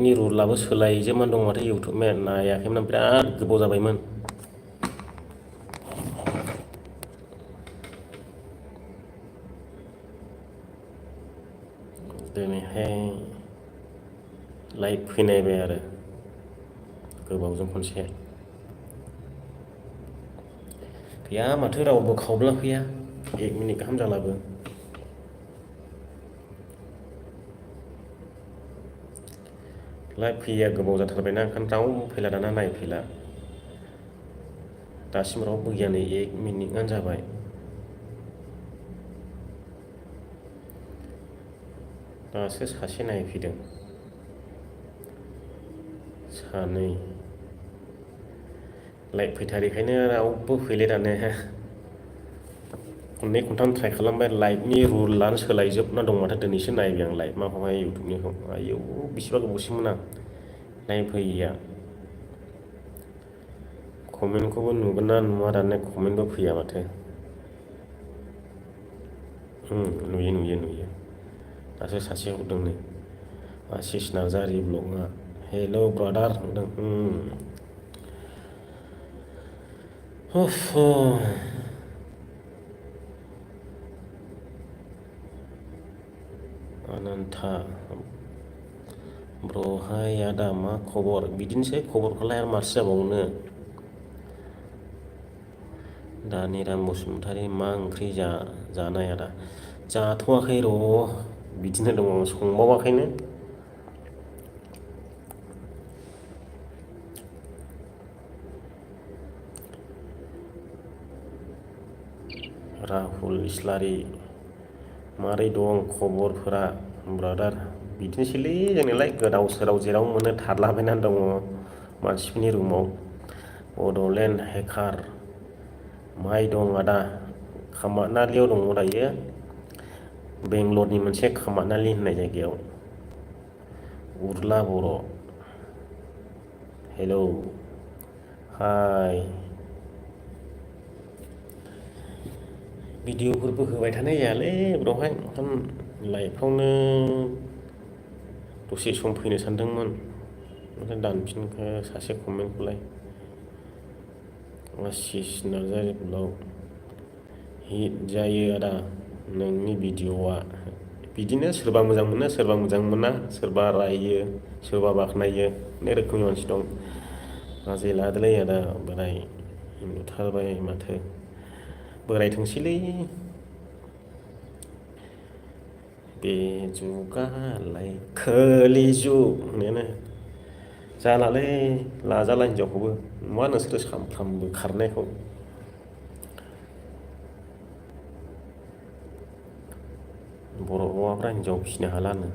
लाइभनि रुलाबो सोलायजोबनानै दं माथो इउटुब नायाखैमोन बिराद गोबाव जाबायमोन। दिनैहाय लाइभ फैनायबाय आरो गोबावजों खनसे। गैया माथो रावबो खावब्ला फैया 1 मिनिट गाहाम जालाबो। लाइभ फैया गोबाव जाथारबायना ओंखायनो रावबो फैला दाना नायफैला। दासिम रावबो गैया नै 1 मिनिटआनो जाबाय। दासो सासे नायफैदों, सानै लाइभ फैथारिखायनो रावबो फैले दाने। खननै खनथाम ट्राइ खालामबाय लाइभनि रुलानो सोलायजोबना दं माथो दिनैसो नायबाय आं लाइभ माखौहाय इउटुबनिखौ। आयौ बेसेबा गोबावसैमोन आं नायफैया। कमेन्टखौबो नुगोन ना नुवा दाना कमेन्टबो फैया माथो। नुयो दासो सासे हरदों नै आशिस नार्जारि ब्लगआ। हेल' ब्रादार होनदों। अनन्था ब्र'हाय आदा मा खबर? बिदिनोसै खबरफ्रालाय आरो माथो जाबावनो। दानिराम बसुमतारी मा ओंख्रि जानाय आदा? जाथ'वाखै र' बिदिनो दङ संबावाखैनो। राहुल इस्लारि मारै दं खबरफोरा ब्रादार? बिदिनोसैलै जोंनियालाय गोदाव सोराव जेराव मोनो थारलाबायनानै दङ मानसिफोरनि रुमाव। बड'लेण्ड हेकार माइ दं आदा? खामारनालियाव दङ दायो, बेंगलरनि मोनसे खामारनालि होननाय जायगायाव। उरला बर' हेलौ हाय। भिडिअफोरबो होबाय थानाय जायालै बेवहाय ओंखायनो लाइभआवनो दसे सम फैनो सानदोंमोन, ओमफ्राय दानफिनखो सासे कमेन्टखौलाय। आशिस नार्जारि ब्लग हिट जायो आदा नोंनि भिडिअ'आ। बिदिनो सोरबा मोजां मोनो सोरबा मोजां मोना, सोरबा रायो सोरबा बाख्नायो, अनेक रोखोमनि मानसि दं। बाजै लादोलै आदा बोराय नुथारबाय माथो। बोरायथोंसैलै बे जुगालाय खोलि जुग होननायानो जालालै लाजाला हिनजावखौबो। नुवा नोंसोरो सानफ्रामबो खारनायखौ। बर' हौवाफ्रा हिनजाव फिसिनो हालानो।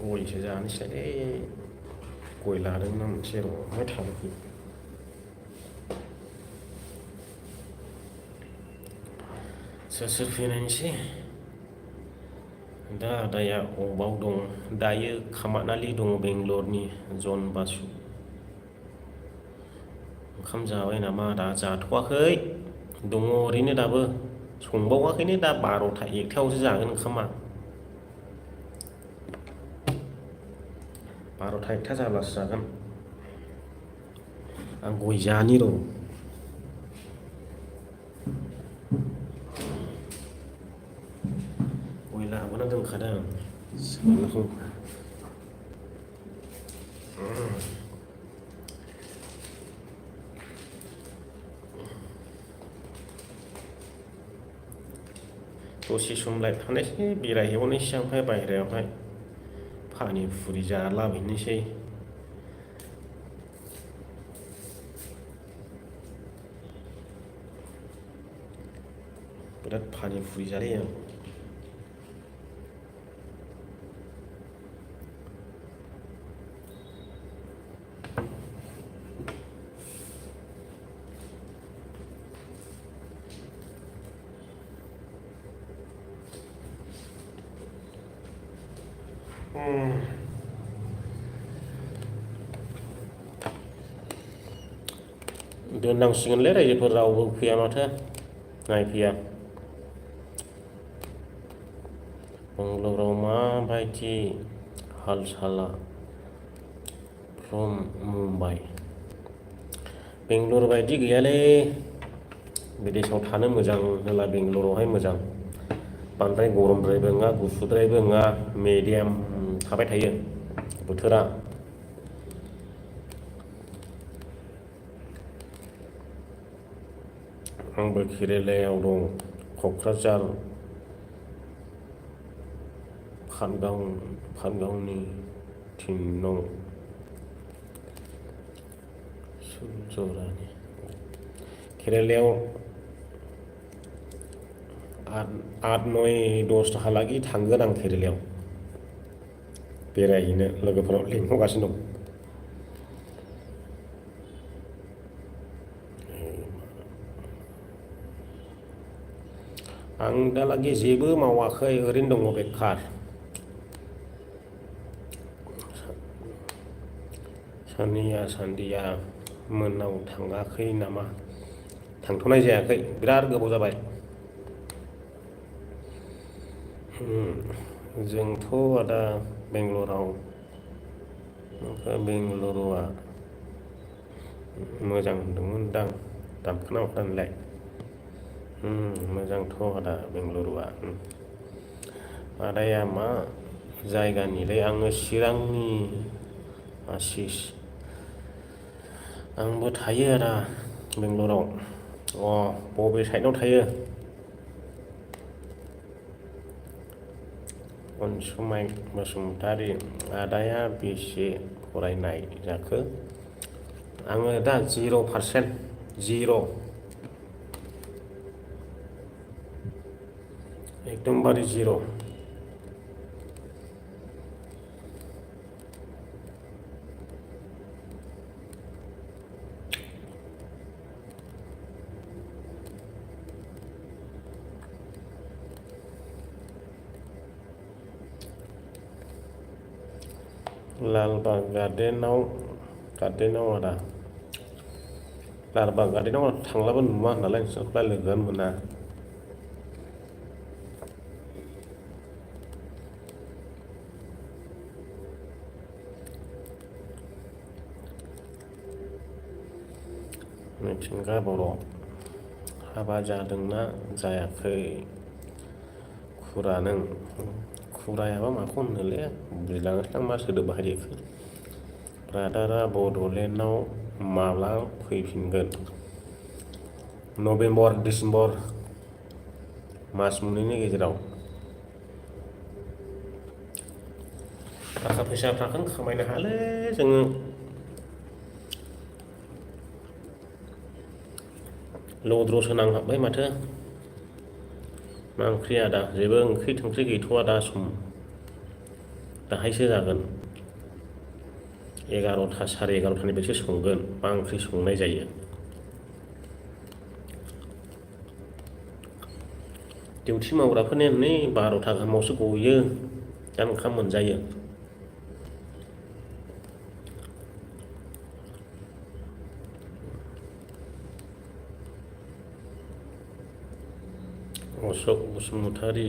गयसो जानोसैलाय गय लादोंमोन आं मोनसे र' ओमफ्राय थाबाय। सोर सोर फैयो नायनोसै। दा आदाया अबाव दं? दायो खामारनालि दङ बेंगलरनि जन बासु। ओंखाम जाबाय नामा आदा? जाथ'वाखै दङ ओरैनो दाबो संबावाखैनो। दा 12था 1थायावसो जागोन ओंखामा। 12था 1था जाब्लासो जागोन। आं गय जानि र'। गय लाबोना दोनखादों सालाखौ। दसे सम लाइभ थानायसै बेरायहैबावनोसै ओमफ्राय बाहेरायावहाय पानिफुरि जालाबायनोसै। बिराद पानिफुरि जायो आं। दोननांसिगोनलै रायजोफोर रावबो फैया माथो नायफैया बेंगलराव माबायदि हाल साला फ्रम मुम्बाइ बेंगलर बायदि गैयालै विदेशआव थानो मोजां होला बेंगलरावहाय मोजां बांद्राय गरमद्रायबो नङा गुसुद्रायबो नङा मिडियाम थाबाय थायो बोथोरा आंबो केरेलायाव दं क'क्राझार पाटगावनि 3 नं सुलजरानि केरेलायाव 8-9-10 हालागै थांगोन आं केरेलायाव बेरायहैनो लोगोफोराव लिंहरगासिनो दं आं दालागै जेबो मावाखै ओरैनो दङ बेखार सान्दिया मोननाव थाङाखै नामा थांथ'नाय जायाखै बिराद गोबाव जाबाय जोंथ' आदा बेंगलराव बेंगलुरुआ मोजां होनदोंमोन दां दानखोना माखोनालाय मोजांथ' आदा बेंगलुरुआ आदाया मा जायगानिलै आङो चिरांनि आशिस आंबो थायो आदा बेंगलराव बबे साइडआव थायो अनसुमाय बसुमतारी आदाया बेसे फरायनाय जाखो आङो दा 0% 0 एकदमबारे 0 लालबाग गार्डेनाव आदा लालबाग गार्डेनाव थांलाबो नुवा नालाय नोंसोरखौलाय लोगोआनो मोना मिथिंगा बर' हाबा जादोंना जायाखै खुरायाबा माखौ होनोलै बुजिलाङाखै आं मा सोदोब बाहायखो ब्रादारा बड'लेण्डआव माब्ला फैफिनगोन नभेम्बर डिसेम्बर मास मोननैनि गेजेराव थाखा फैसाफ्राखौनो खामायनो हायालै जोङो लद्रसो नांहाबबाय माथो मा ओंख्रि आदा जेबो ओंख्रि थोंख्रि गैथ'वा दा सम दाहायसो जागोन 11टा 11:30निफ्रायसो संगोन मा ओंख्रि संनाय जायो डिउटि मावग्राफोरनि नै 12टा गाहामावसो गयो दा ओंखाम मोनजायो अशोक बसुमतारी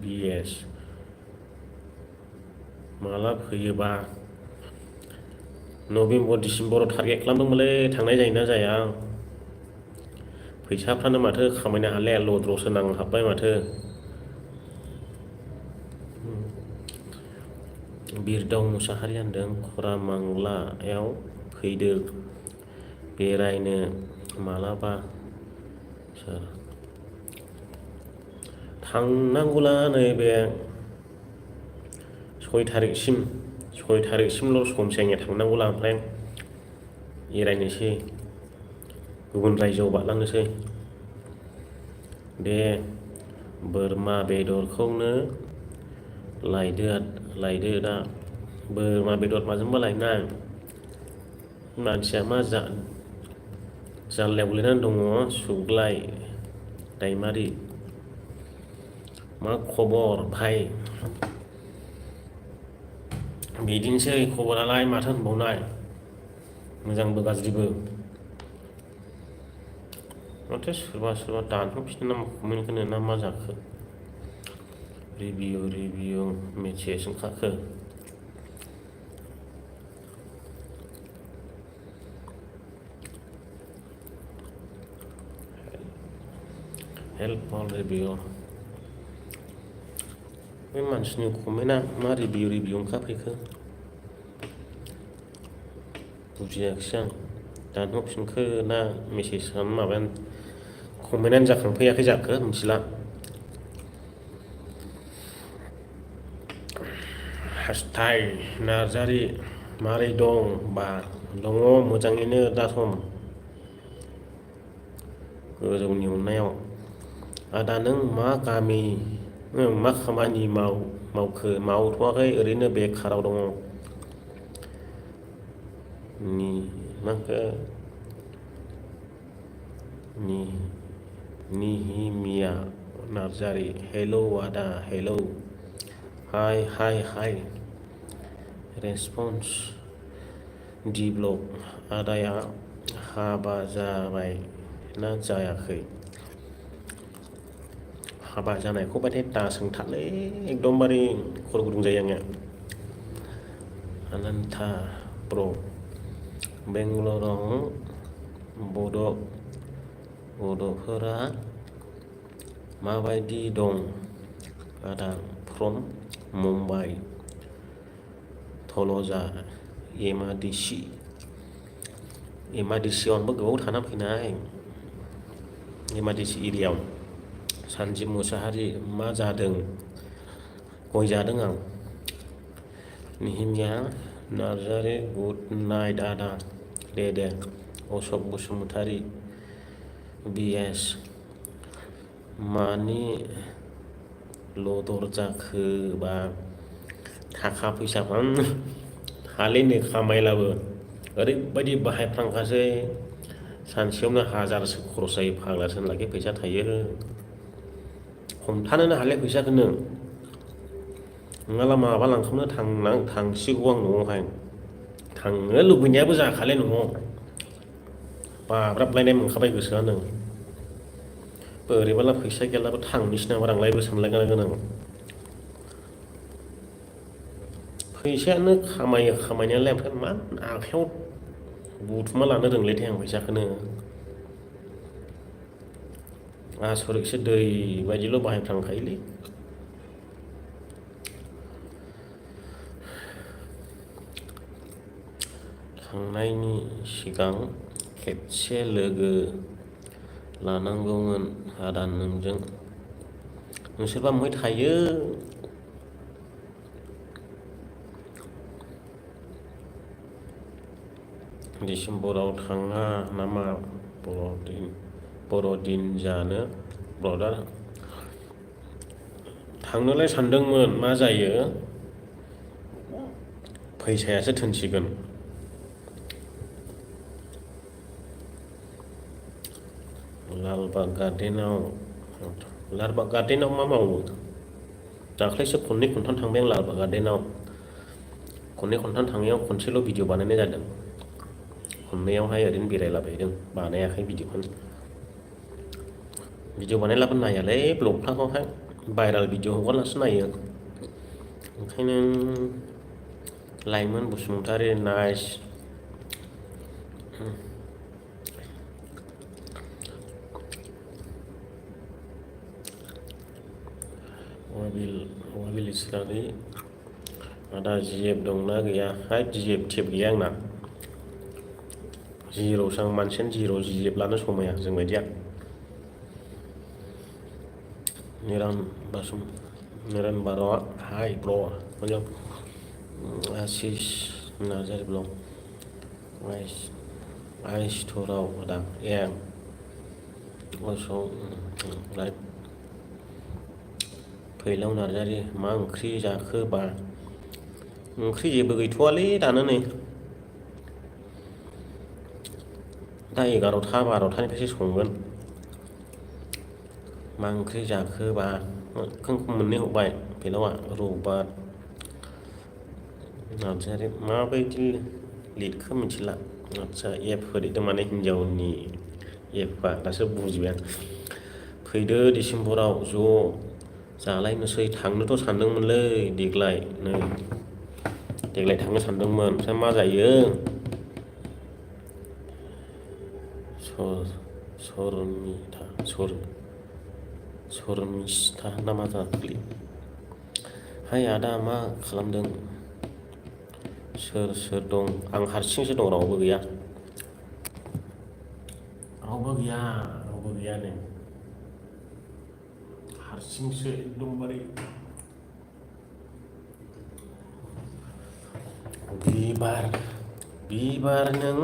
BS माला फैयोबा नभेम्बर डिसेम्बराव टारगेट खालामदोंमोनलै थांनाय जायोना जाया फैसाफ्रानो माथो खामायनो हालाया लद्रसो नांहाबबाय माथो बिरदाव मुसाहारि होनदों खरामांलायाव फैदो बेरायनो मालाबा सोर थांनांगौला नैबे 6 तारिखसिमल' समसै आंनिया थांनांगौला ओमफ्राय एरायनोसै गुबुन रायजोआव बारलांनोसै दे बोरमा बेदरखौनो लायदो दा बोरमा बेदर माजोंबा लायना मानसिया मा जाल्लायाव गोलैनानै दङ सुग्लाय दैमारि मा खबर भाइ बिदिनोसै खबरालाय माथो होनबावनाय मोजांबो गाज्रिबो माथो सोरबा सोरबा दानहरफिनो ना कमेन्टखौनो ना मा जाखो रिभिउ मेसेज ओंखारखो हेल्प अल रिभिउ बे मानसिनि कमेन्टआ मा रिभिउ ओंखारफैखो बुजियाखिसै आं दानहरफिनखो ना मेसेजआनो माबायानो कमेन्टआनो जाखांफैयाखै जाखो मिथिला हासथाय नार्जारि मारै दं बा दङ मोजाङैनो दा सम गोजौनि अननायाव आदा नों मा मा खामानि मावथ'वाखै ओरैनो बेखाराव दङ निहिमिया नार्जारि हेलौ आदा हेलौ हाय रेसपन्स डि ब्लग आदाया हाबा जाबाय ना जायाखै हाबा जानायखौ बाथाय दा सोंथारलै एकदमबारे खर' गुदुं जायो आङो अनन्था ब्र बेंगलराव बड'फोरा माबायदि दं आदा फ्रम मुम्बाइ थल'जा एमाडिसिआव आंबो गोबाव थाना फैनाय एमाडिसि एरियायाव सानजिब मुसाहारि मा जादों गय जादों आं निहिमिया नार्जारि गुड नाइट आदा दे अशक बसुमतारि बिएस मानि लदर जाखोबा थाखा फैसाफ्रानो हालिनो खामायलाबो ओरैबायदि बाहायफ्रांखासै सानसेयावनो 1000सो खरस जायो फाग्लासो होनलागे फैसा थायो हमथानोनो हाले फैसाखौनो नङाला माबा लांखांनो थांसिगौ आं न'आवहाय थांनो लुबैनायाबो जाखाले न'आव बाब्राबलायनाय मोनखाबाय गोसोआनो बोरैबाला फैसा गैयालाबो थांनोसै नामा रांलायबो सानलायगोन आं फैसायानो खामायनायालाय ओमफ्राय मा आखायाव बुथुमना लानो रोंलायथाय आं फैसाखौनो आसरितसो दै बायदिल' बाहायफ्रांखायोलै थांनायनि सिगां खेबसे लोगो लानांगौमोन आदा नोंसोरबा बहाय थायो डिसेम्बराव थाङा नामा बर'दिन जानो ब्रदार थांनोलाय सानदोंमोन मा जायो फैसायासो थोनसिगोन लालबाग गार्डेनाव मा मावो दाख्लैसो खननै खनथाम थांबाय आं लालबाग गार्डेनाव खननै खनथाम थांनायाव खनसेल' भिडिअ बानायनाय जादों खननैयावहाय ओरैनो बेरायलाबायदों बानायाखै भिडिअ बानायलाबो नायालै ब्लगफ्राखौहाय भाइराल भिडिअ हगारलासो नायो ओंखायनो लाइमोन बसुमतारि नाइस वाबिल इस्लारि आदा जिएफ दंना गैया हाय जिएफ टेप गैया आंना जिर'सो आं मानसियानो जिएफ लानो समाया जोंबायदिया निरान बार'आ हाय ब्र मोजां आशिष नार्जारि ब्लग आइस्टराव आदा लाइभ फैलाव नार्जारि मा ओंख्रि जाखो बा ओंख्रि जेबो गैथ'वालै दानो नै दा 11टा 12टानिफ्रायसो संगोन मा ओंख्रि जाखो बा मोननै हरबाय फैलावा रबार नार्जारि माबायदि लिरखो मिथिला आदसा एप होदेरदों माने हिन्जावनि एफा दासो बुजिबाय आं फैदो डिसेम्बराव ज' जालायनोसै थांनोथ' सानदोंमोनलै देग्लाय थांनो सानदोंमोन ओमफ्राय मा जायो सरमिस्था ना मा जाखोलै हाय आदा मा खालामदों सोर दं आं हारसिंसो दं रावबो गैया नै हारसिंसो एकदमबारे बिबार नों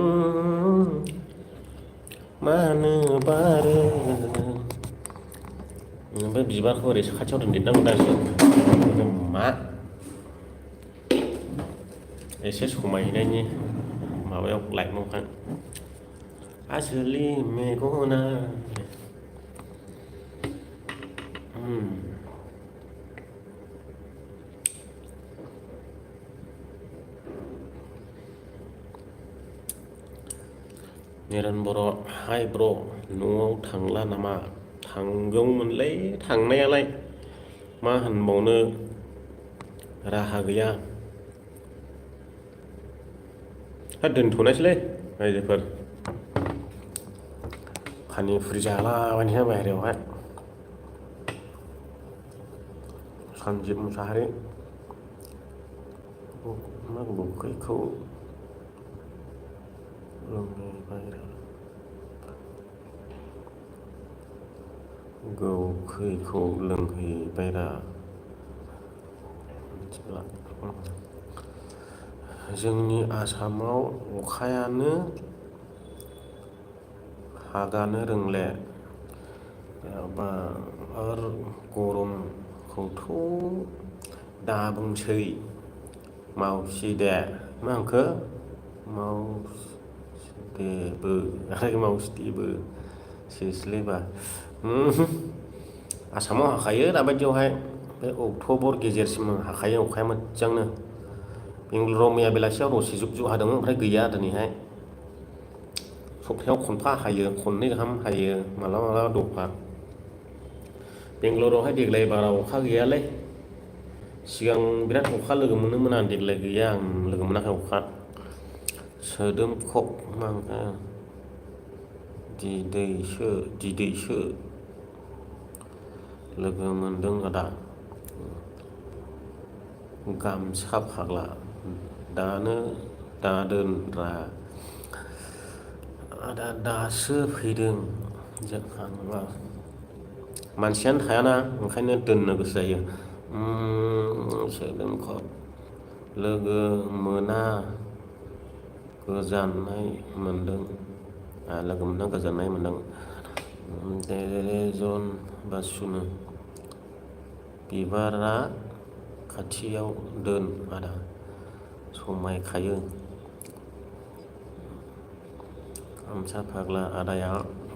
मानो बारो ओमफ्राय बिबारखौ ओरै साखाथियाव दोनदेरनांगौ मा एसे समायनायनि माबायाव लाइटआवहाय आसोलि मेगना निरन बर' हाय ब्र' न'आव थांला नामा थांगौमोनलै थांनायालाय मा होनबावनो राहा गैया दोनथ'नायसैलै रायजोफोर पानिफुरि जालाबायनोसै बाहेरायावहाय सन्जिब मुसाहारि मा गोखैखौ लोंहैबायरा जोंनि आसामाव अखायानो हागानो रोंले आरो गरमखौथ' दा बुंसै मावसि दे मा होनखो मावसिदेबो सेसलायबा आसामाव हाखायो दाबायदियावहाय बे अक्ट'बर गेजेरसिम हाखायो अखाया मोजांनो बेंगालराव मैया बेलासियाव दसे जुब हादोंमोन ओमफ्राय गैया दिनैहाय सप्तायाव खनफा हायो खननै गाहाम हायो मालाबा दफा बेंगालरावहाय देग्लाय बारा अखा गैयालै सिगां बिराद अखा लोगो मोनोमोन आं देग्लाय गैया आं लोगो मोनाखै अखा सोदोमखब दिदैसो लोगो मोनदों आदा गामसा फाग्ला दादोनरा आदा दासो फैदों जोंहा मानसियानो थायाना ओंखायनो दोननो गोसो जायो सोदोमखब लोगो मोना गोजोननाय मोनदों जन बासुनो बिबारा खाथियाव दोन आदा समायखायो गामसा फाग्ला आदाया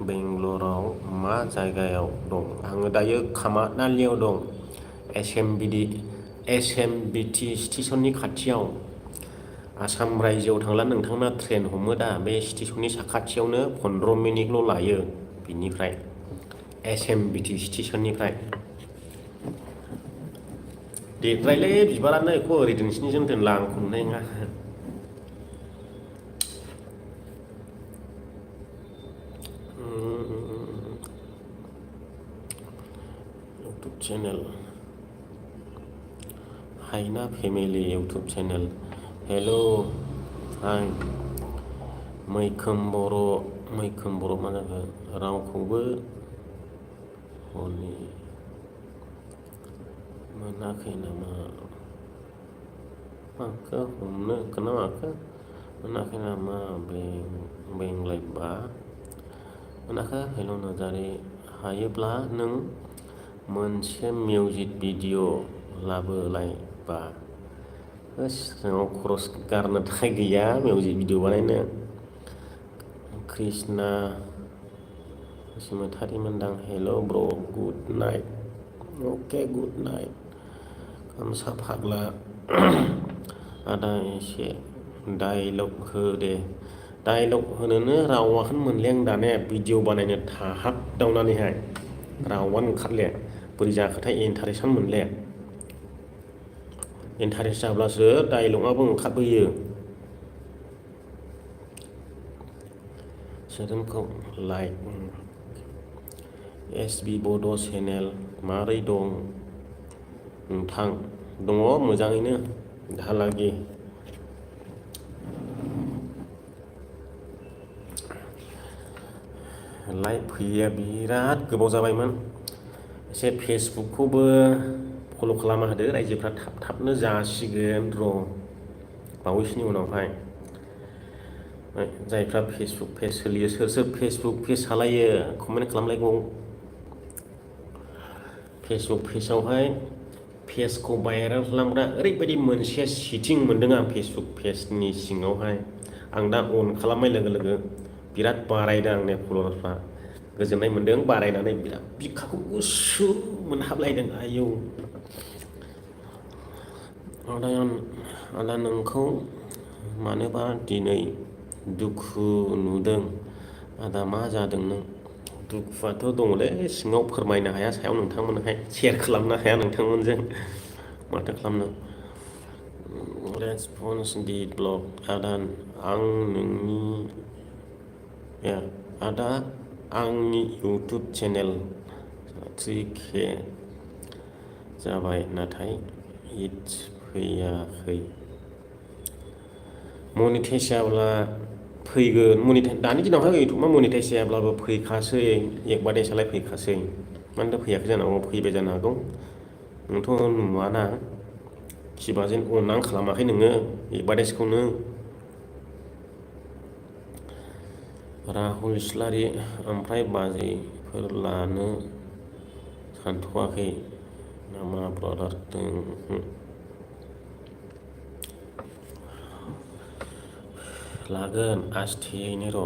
बेंगालराव मा जायगायाव दं आङो दायो खामारनालियाव दं एसएमबिटि स्टेसननि खाथियाव आसाम रायजोआव थांब्ला नोंथांमोना ट्रेन हमो दा बे स्टेसननि साखाथियावनो 15 मिनिटल' लायो बिनिफ्राय एसएमबिटि स्टेसननिफ्राय देद्रायलै बिबारानो एखौ ओरै नोंसिनिजों दोनला आंखौ नुनाय नङा इउटुब चेनेल हायना फेमिलि इउटुब चेनेल हेल' हाय मैखोम बर' मा जाखो रावखौबो हनै मोनाखै नामा माखौ हमनो मोनाखै नामा बेंलायबा मोनाखै हेल' नार्जारि हायोब्ला नों मोनसे मिउजिक भिडिअ लाबोलायबा सिगाङाव खरस गारनो थाखाय गैया मिउजिक भिडिअ बानायनो कृष्णा बसुमतारी मोनदां हेल' ब्र गुड नाइट अके गुड नाइट गामसा फाग्ला आदा एसे डाइलग हो दे डाइलग होनोनो रावाखौनो मोनले आं दाने भिडिअ बानायनो थाहाबदावनानैहाय रावानो ओंखारले बोरै जाखोथाय इन्टारेस्टआनो मोनले इन्टारेस्ट जाब्लासो डाइलगआबो ओंखारबोयो सोदोमखौ लाइक SB बड' चेनेल मारै दं नोंथां दङ मोजाङैनो दाहालागि लाइभ फैया बिराद गोबाव जाबायमोन एसे फेसबुकखौबो फल' खालामना होदो रायजोफ्रा थाबनो जासिगोन र' बावैसोनि उनावहाय जायफ्रा फेसबुक पेज सोलियो सोर फेसबुक पेज सालायो कमेन्ट खालामलायगौ फेसबुक पेजावहाय पेजखौ भाइरेल खालामग्रा ओरैबायदि मोनसे सेटिं मोनदों आं फेसबुक पेजनि सिङावहाय आं दा अन खालामनाय लोगो लोगो बिराद बारायदों आंनि फल'वार्सफ्रा गोजोननाय मोन्दों बारायनानै बिराद बिखाखौ गुसु मोनहाबलायदों आयौ आदा नोंखौ मानोबा दिनै दुखु नुदों आदा मा जादों नों दुखुआथ' दङलै सिङाव फोरमायनो हाया सायाव नोंथांमोनहाय सेयार खालामनो हाया नोंथांमोनजों माथो खालामनो रेसपन्स डिड ब्लग आदा आंनि इउटुब चेनेल 3K जाबाय नाथाय इट्स फैयाखै मनिटाइज जाब्ला फैगोन दानि दिनावहाय इउटुबा मनिटाइज जायाब्लाबो फैखासै एकबादेसालाय फैखासै मानोथो फैयाखै जानांगौ फैबाय जानो हागौ नोंथ' नुवाना खिबाजेन अननानै खालामाखै नोङो एकबादेसखौनो राहुल इस्लारि ओमफ्राय बाजैफोर लानो सानथ'वाखै नामा ब्रादार लागोन आस्थेयैनो र'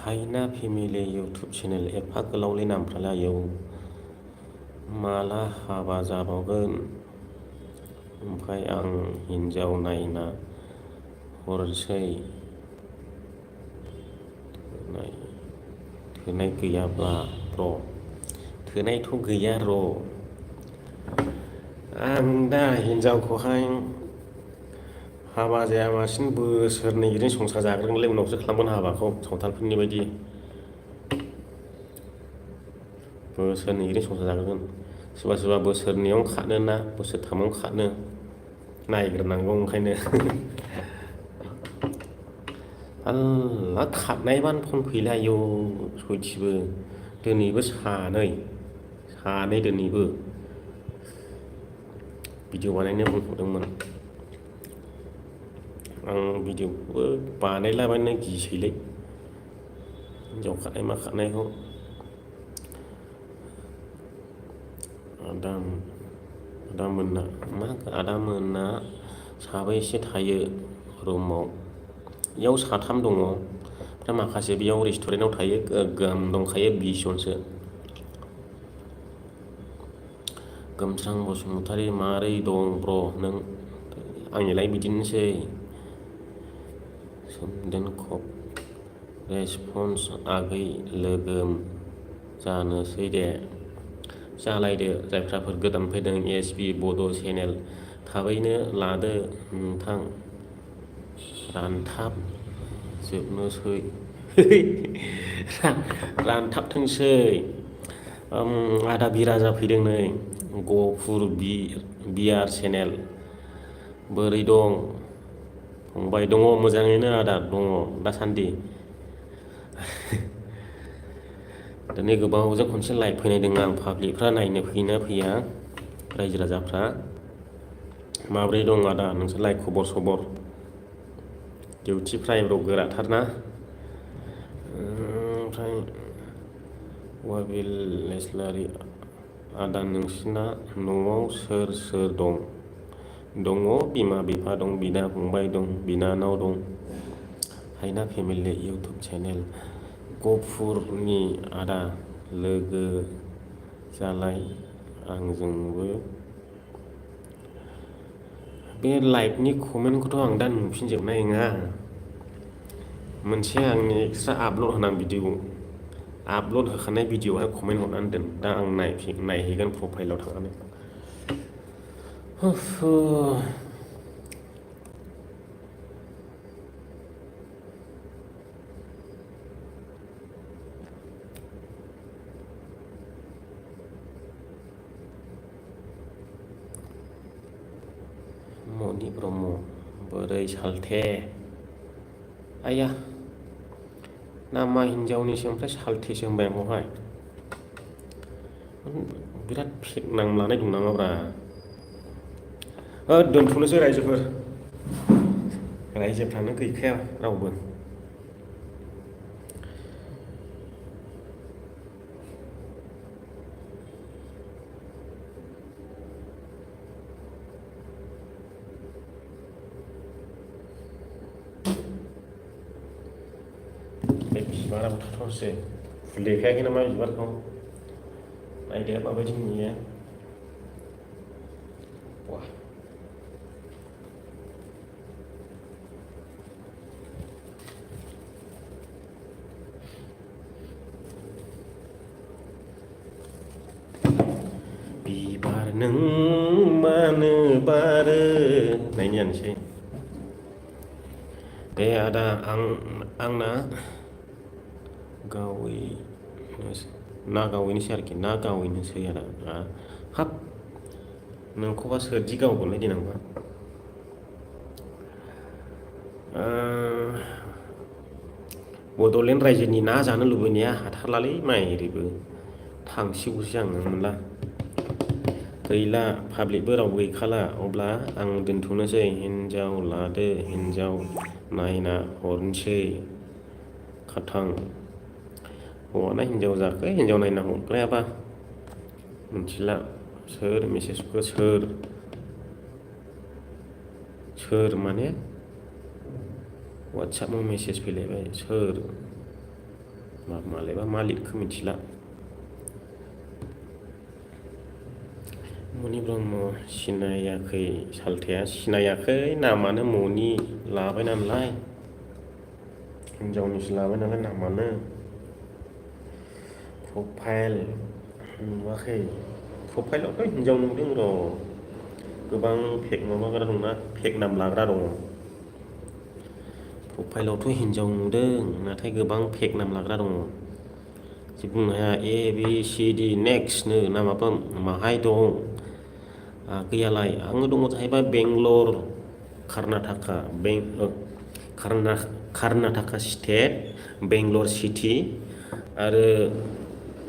हायना फेमिलि इउटुब चेनेल एफा गोलावलै नामफ्रालाय आयौ माला हाबा जाबावगोन ओमफ्राय आं हिन्जाव नायना हरसै थोनाय गैयाब्ला र' थोनायथ' गैया र' आं दा हिन्जावखौहाय हाबा जायालासिनो बोसोरनै ओरैनो संसार जाग्रोनोलै उनावसो खालामगोन हाबाखौ सावथालफोरनि बायदि बोसोरनै ओरैनो संसार जाग्रोगोन सोरबा बोसोरनैयावनो खानो ना बोसोरथामावनो खानो नायग्रोनांगौ ओंखायनो आल्ला खारनायबानो फन फैला आयौ सयथिबो दिनैबो सानै दिनैबो भिडिअ बानायनो बुंहरदोंमोन आं भिडिअखौबो बानायलाबायनो गिसैलै हिन्जाव खारनाय मा खारनायखौ आदामोना साबैसे थायो रुमाव इयाव साथाम दङ ओमफ्राय माखासे बेयाव रेस्टुरेन्टाव थायो गोगोम दंखायो 20 जनसो गोमस्रां बसुमतारी मारै दं ब्र नों आंनिलाय बिदिनोसै सोमदोनखब रेसपन्स आगै लोगोम जानोसै दे जालायदो जायफ्राफोर गोदान फैदों SB बड' चेनेल थाबैनो लादो नोंथां रानथाब जोबनोसै रानथाबथोंसै आदा बिराजा फैदों नै गफुर बियार चेनेल बोरै दं फंबाय दङ मोजाङैनो आदा दङ दासान्दि दिनै गोबावजों खनसे लाइभ फैनायदों आं पाब्लिकफ्रा नायनो फैयोना फैया रायजो राजाफ्रा माब्रै दं आदा नोंसोरलाय खबर सबर डिउटिफ्रा एब्राव गोराथारना ओमफ्राय वाबिल लेस्लारि आदा नोंसिना न'आव सोर सोर दं बिमा बिफा दं बिदा फंबाय दं बिनानाव दं हायना फेमिलि इउटुब चेनेल गफुरनि आदा लोगो जालाय आंजोंबो। बे लाइभनि कमेन्टखौथ' आं दा नुफिनजोबनाय नङा। मोनसे आंनि एक्सट्रा आपल'ड होनां भिडिअ आपल'ड होखानाय भिडिअ'आवहाय कमेन्ट हरनानै दोन। दा आं नायहैगोन प्रफाइलाव थांनानै। मनि ब्रह्म बोरै सालथे आया नामा हिनजावनिसो ओमफ्राय सालथेसो होनबाय आंखौहाय। बिराद फेक नाम लानाय दं नामाब्रा। दोनथ'नोसै रायजोफोर, रायजोफ्रानो गैखाया रावबो। बे बिबाराबो थाथ'सै फुलेखायाखै नामा बिबारखौ नायदो माबायदि नुयो। वाह बिबार नों मानो बारो नायनोसै। दे आदा आंना गावैनोसै आरोखि ना गावैनोसै आदा। हाब नोंखौबा सोरदि गावगोनलाय देनांबा। बड'लेण्ड रायजोनि ना जानो लुबैनाया हाथारलालै माइरिबो थांसिगौसो आङो मोनला। गैला पाब्लिकबो राव गैखाला। अब्ला आं दोनथ'नोसै। हिनजाव लादो हिनजाव नायना हरनोसै खाथां। हौवाना हिनजाव जाखो हिनजाव नायना हरग्रायाबा मिथिला। सोर मेसेजखौ सोर माने वाट्सएपआव मेसेज फैलायबाय सोर मालायबा मा लिरखो मिथिला। मनि ब्रह्म सिनायाखै सालथेया सिनायाखै नामानो मनि लाबाय नालाय हिनजावनिसो लाबाय नालाय नामानो। प्रफाइल नुवाखै प्रफाइलावथ' हिनजाव नुदों र'। गोबां फेक माबाग्रा दंना फेक नाम लाग्रा दङ। प्रफाइलावथ' हिनजाव नुदों नाथाय गोबां फेक नाम लाग्रा दङ। जे बुंनो हाया ABCD नेक्स्टनो नामाबा माहाय दं गैयालाय। आङो दङ जाहैबाय बेंगलर कर्नाटका स्टेट बेंगलर सिटि आरो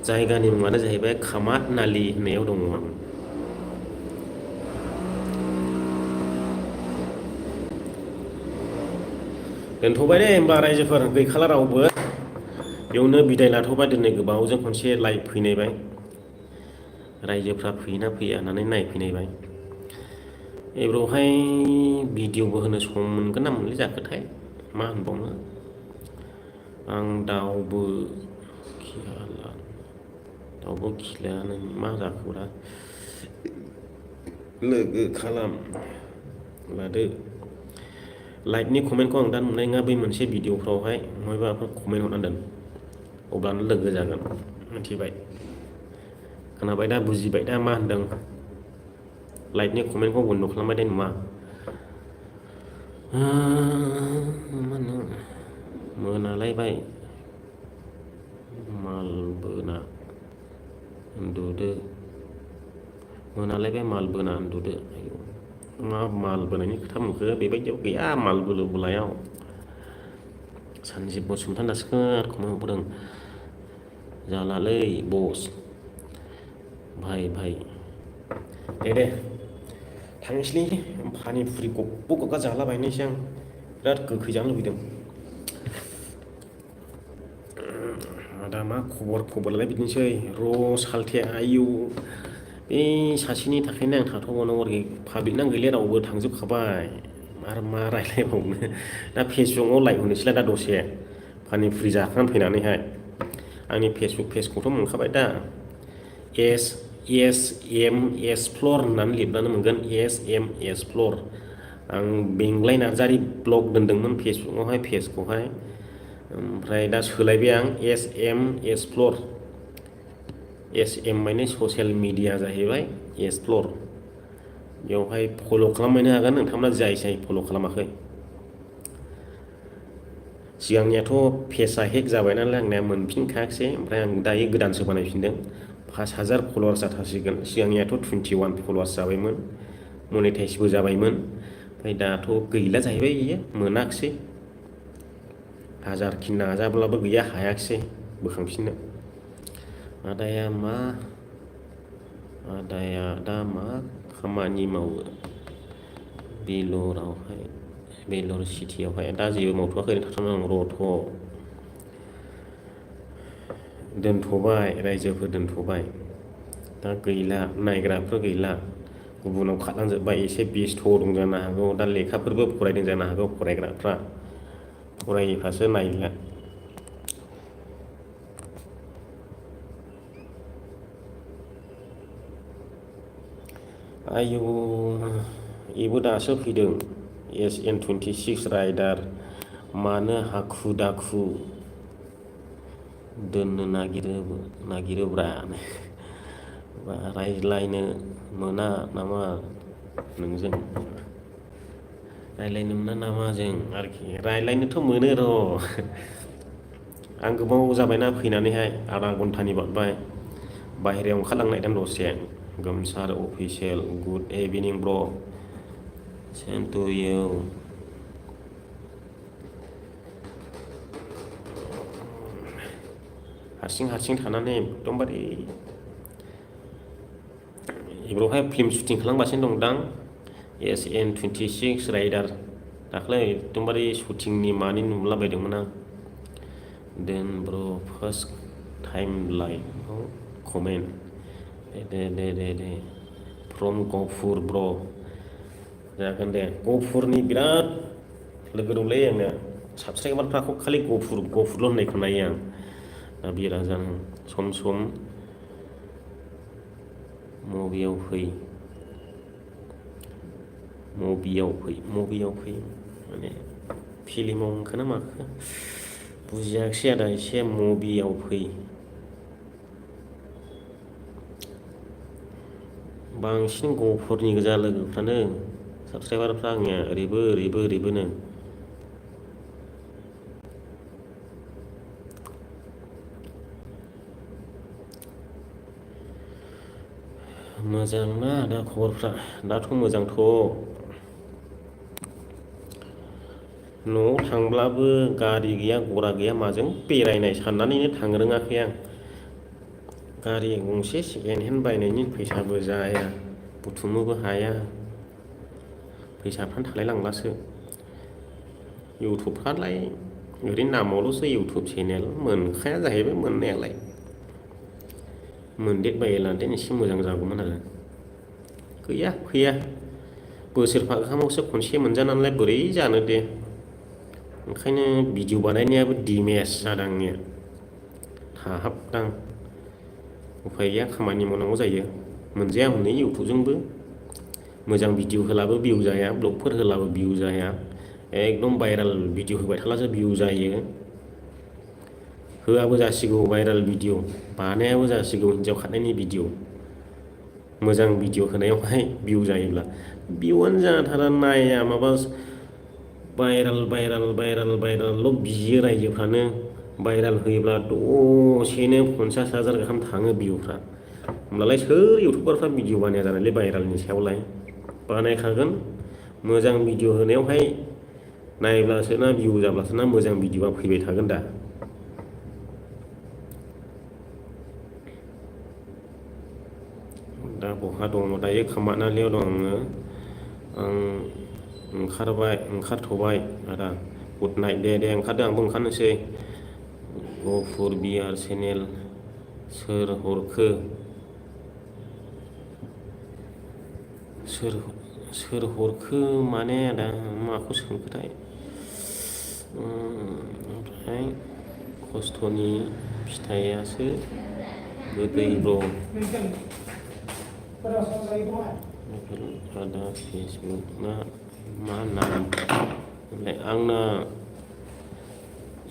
जायगानि मुङानो जाहैबाय खामारनालि होननायाव दङ आं। दोनथ'बाय दे होमबा रायजोफोर गैखाला रावबो। बेयावनो बिदाय लाथ'बाय। दिनै गोबावजों खनसे लाइभ फैनायबाय। रायजोफ्रा फैयोना फैया होननानै नायफैनायबाय। एबारावहाय भिडिअबो होनो सम मोनगोन ना मोनलाय जाखोथाय मा होनबावनो। आं दाउबो खिलायानो मा जाखोब्रा। लोगो खालाम लादो। लाइभनि कमेन्टखौ आं दा नुनाय नङा। बै मोनसे भिडिअफ्रावहाय माबाफोर कमेन्ट हरनानै दोन अब्लानो लोगो जागोन मिथिबाय। खोनाबाय दा बुजिबाय दा मा होनदों। लाइभनि कमेन्टखौ बन्द' खालामबाय दे नुवा। मोनालायबाय माल बोना उन्दुदो। मोनालायबाय माल बोना उन्दुदो। मा माल बोनायनि खोथा बुंखो बेबायदियाव गैया माल बोलायाव। सानजिब बसुमतारी दासो कमेन्ट हरदों जालालै बस भाइ दे थांनोसैलै पानिपुरि गग्गा जालाबायनोसै आं बिराद गोखै जानो लुबैदों। दा मा खबरलाय बिदिनोसै र' सालथे आयु बे सासेनि थाखायनो आं थाथ'बावनांगौ आरोखि। पाब्लिकनानो गैले रावबो थांजोबखाबाय। आरो मा रायलायबावनो दा फेसबुकआव लाइक होनोसैलाय दा दसे पानिफुरि जाखांनानै फैनानैहाय आंनि फेसबुक पेजखौथ' मोनखाबाय दा एस एस एम एक्सप्लर होननानै लिरनानै मोनगोन एस एम एक्सप्लर आं बेंलाय नार्जारि ब्लग दोनदोंमोन फेसबुकआवहाय पेजखौहाय ओमफ्राय दा सोलायबाय आं S M explore S M माने ससियेल मिडिया जाहैबाय एक्सप्लर बेवहाय फल' खालामहैनो हागोन नोंथांमोना जाय फल' खालामाखै सिगांनियाथ' पेजआ हेक जाबाय नालाय आंनिया मोनफिनखायाखिसै ओमफ्राय आं दायो गोदानसो बानायफिनदों 5,000 फल'वार्स जाथारसिगोन सिगांनियाथ' 21 फल'वार्स जाबायमोन मनेटाइजबो जाबायमोन ओमफ्राय दाथ' गैला जाहैबाय बियो मोनाखिसै हाजारखि नाजाब्लाबो गैया हायाखिसै बोखांफिननो आदाया दा मा खामानि मावो बेलर सिटियावहाय दा जेबो मावथ'वाखै ओरैनो थाथ'नानै रथ' दोनथ'बाय रायजोफोर दोनथ'बाय दा गैला नायग्राफोर गैला गुबुनाव खारलांजोब्बाय एसे बेस्थ' दं जानो हागौ दा लेखाफोरबो फरायदों जानो हागौ फरायग्राफ्रा फरायिफ्रासो नायला आयौ बेबो दासो फैदों SN26 राइडार मानो हाखु दाखु दोननो नागिरोब्रा रायज्लायनो मोना नामा नोंजों रायज्लायनो मोना नामा जों आरोखि रायज्लायनोथ' मोनो र' आं गोबाव जाबायना फैनानैहाय आधा घन्टानि बारबाय बाहेरायाव ओंखारलांनायदों दसे गोमसार अफिसियेल गुड इभिनिं ब्र सेम टु इउ हारसिं थानानै एकदमबारे बेवहाय फिल्म शुटिं खालामगासिनो दंदां SN26 राइडार दाख्लै एकदमबारे शुटिंनि मानि नुलाबायदोंमोन आं देन ब्र first time like comment Day from गफुर ब्र जागोन दे गफुरनि बिराद लोगो दंलै आंना साबसक्राइबारफ्राखौ खालि गफुरल' होननायखौ नायो आं दा बिराद जानो सम मबियाव फै माने फिल्माव ओंखारना माखो बुजियाखिसै आदा एसे मबियाव फै बांसिन गफुरनि गोजा लोगोफ्रानो साबसक्राइबारफ्रा आंनिया ओरैबोनो मोजां ना दा खबरफ्रा दाथ' मोजांथ' न'आव थांब्लाबो गारि गैया घरा गैया माजों बेरायनाय साननानैनो थांनो रोङाखै आं गारि गंसे सेकेन्ड हेन्ड बायनायनि फैसाबो जाया बुथुमनोबो हाया फैसाफ्रानो थालाय लांलासो इउटुबफ्रालाय ओरैनो नामावल'सो इउटुब चेनेल मोनखाया जाहैबाय मोननायालाय मोनदेरबायोला एसे मोजां जागौमोन आरो गैया फैया बोसोरफा गाहामावसो खनसे मोनजानानैलाय बोरै जानो दे ओंखायनो भिडिअ बानायनायाबो डिमेज जादों आंनिया थाहाबदां उफाय गैया खामानि मावनांगौ जायो मोनजाया हनै इउटुबजोंबो मोजां भिडिअ होलाबो भिउ जाया ब्लगफोर होलाबो भिउ जाया एकदम भाइरेल भिडिअ होबाय थाब्लासो भिउ जायो होआबो जासिगौ भाइरेल भिडिअ बानायाबो जासिगौ हिन्जाव खारनायनि भिडिअ मोजां भिडिअ होनायावहाय भिउ जायोब्ला भिउआनो जाथारा नाया माबा भाइरेल बियो रायजोफ्रानो भाइरेल होयोब्ला दसेनो 50,000 गाहाम थाङो भिउफ्रा होमब्लालाय सोर इउटुबारफ्रा भिडिअ बानाया जानायलै भाइरेलनि सायावलाय बानायखागोन मोजां भिडिअ होनायावहाय नायब्लासो ना भिउ जाब्लासो ना मोजां भिडिअआ फैबाय थागोन दा बहा दङ दायो खामानियाव दं आं ओंखारथ'बाय आदा गुड नाइट दे ओंखारदों आंबो ओंखारनोसै गफुर बिआर चेनेल सोर हरखो सोर हरखो माने आदा माखौ सोंखोथाय ओमफ्राय खस्थ'नि फिथाइयासो गोदै ब्र' आदा फेसबुक ना मा नाम ओमफ्राय आंना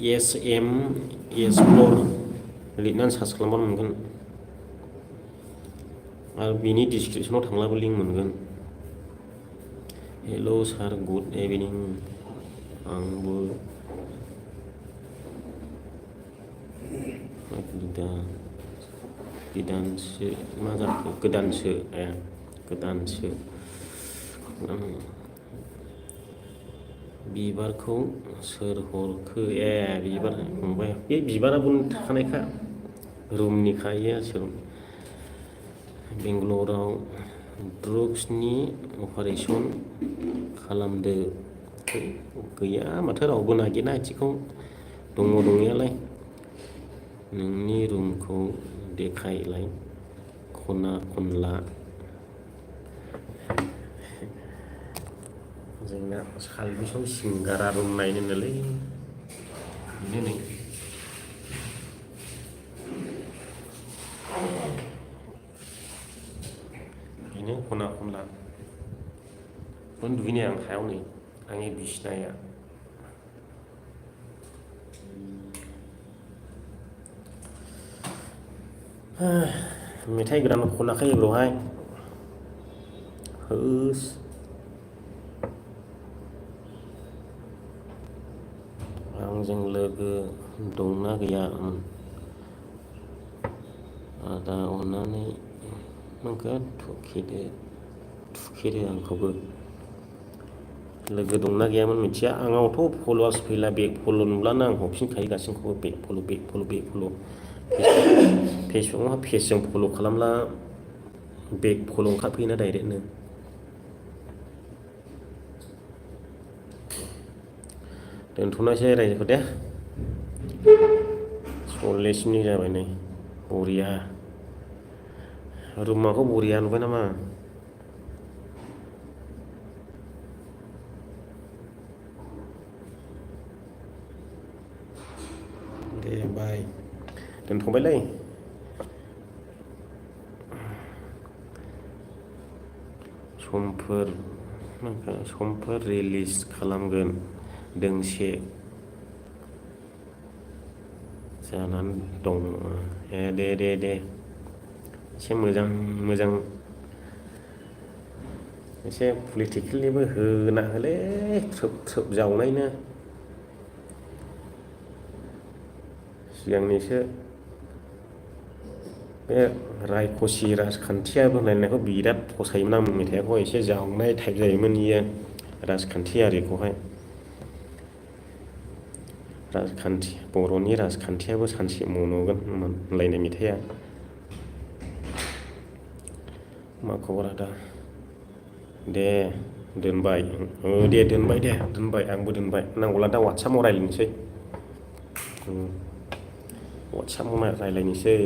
SM एक्सप्लर लिरनानै सार्च खालामबानो मोनगोन आरो बिनि डिसक्रिपसनाव थांब्लाबो लिंक मोनगोन हेल' सार गुड इभिनिं आंबो गोदानसो मा जाखो गोदानसो बिबारखौ सोर हरखो बिबार फंबाय बे बिबाराबो थाखानायखा रुमनिखा सोर बेंगालराव ड्राग्सनि अपारेसन खालामदो गैया माथो रावबो नागिरना आथिखौ दङ दंनायालाय नोंनि रुमखौ देखायलाय खना खनला जोंना सालबिसं सिंगारा रुम नायनोलै बेनो नै बेनो खना खनला उन्दुहैनाय आं हायाव नै आंनि बिसिनाया मेथाइ गोदान खनाखै ब्र'हाय होस आंजों लोगो दंना गैया आदा अननानै नोंखौ थुखेदो आंखौबो लोगो दंना गैयामोन मिथिया आंनावथ' फल'वार्स फैला बेक फल' नुब्लानो आं हरफिनखायो गासैखौबो बेक फल' फेसबुकआव पेजजों फल' खालामब्ला बेक फल' ओंखारफैयोना डाइरेक्टनो दोनथ'नोसै रायजोखौ दे 40 मिनिट जाबाय नै बरिया रुमाखौ बरिया नुबाय नामा दे बाय दोनथ'बायलै समफोर रिलिज खालामगोन दोंसे जानानै दं दे एसे मोजां एसे पलिटिकेलनिबो होना होलै थ्रोब जावनायनो सिगांनिसो बे रायखसि राजखान्थियाबो होनलायनायखौ बिराद फसायोमोन आं मेथाइखौ एसे जावनाय टाइप जायोमोन इयो राजखान्थियारिखौहाय बर'नि राजखान्थियाबो सानसे मन'गोन होनलायनाय मेथाइआ मा खबर आदा दे दोनबाय दोनबाय आंबो दोनबाय नांगौला दा वाट्सएपआव रायज्लायनोसै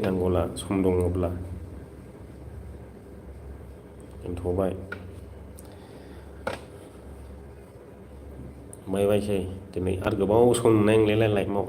नांगौला सम दङब्ला दोनथ'बाय बायसै दिनै आरो गोबाव सम नुनाय नंलायला लाइफआव